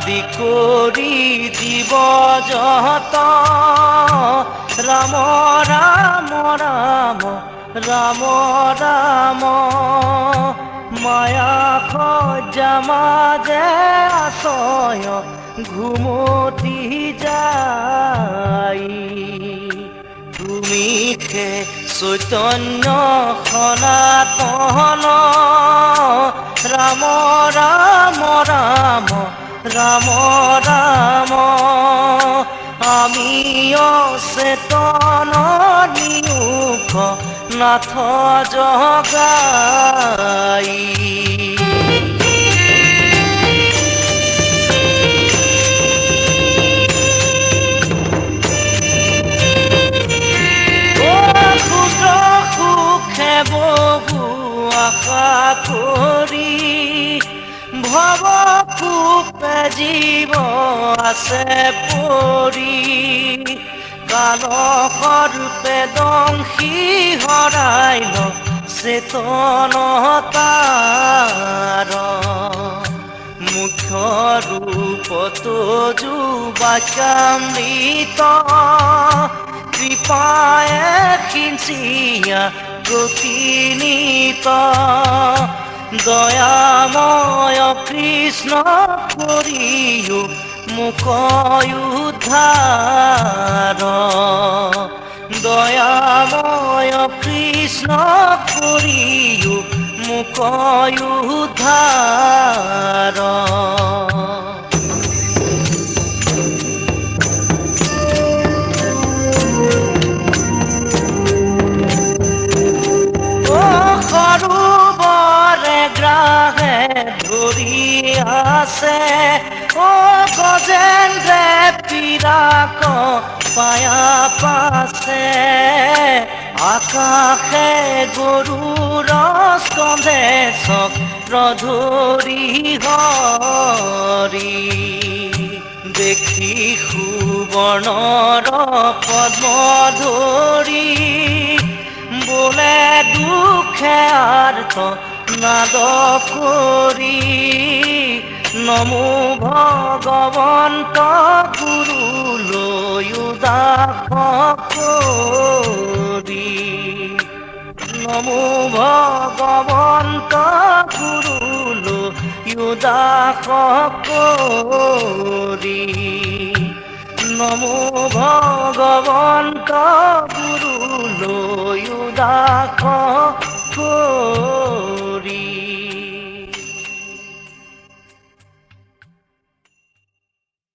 আদি কৰি দিব যত ৰাম ৰাম ৰাম ৰাম ৰাম মায়া খজ্জা মাজে আছয় ঘুমতি যাই তুমি খে চৈতন্য সনাতন ৰাম ৰাম ৰাম ৰাম ৰাম আমি অচেতন নিয়োগ নাথ জগাই বহু আশা কৰি ভৱ কূপে জীৱ আছে পৰি কালসৰূপে দংশী হৰাই ন চেতনতাৰ মুখ্য ৰূপতো যুবাকামৃত কৃপায়ে খিঞ্চিয়া প্ৰতিনিত দয়াময় কৃষ্ণ কৰিও মুখ উদ্ধাৰ দয়াময় কৃষ্ণ কৰিও মুখ উদ্ধাৰ ধৰি আছে ও গজেন্দ্ৰে পিৰাক পায়া পাছে আকাশে গৰুৰ স্কন্ধে চক্ৰ ধৰি হৰি দেখি সুবৰ্ণৰ পদ্ম ধৰি বোলে দুখে আৰ্ত নাদ কৰি নমো ভগৱন্ত গুৰুলৈ উদাস কৰি নমো ভগৱন্ত গুৰুলৈ উদাস কৰি নমো ভগৱন্ত গুৰুলৈ উদাস কৰি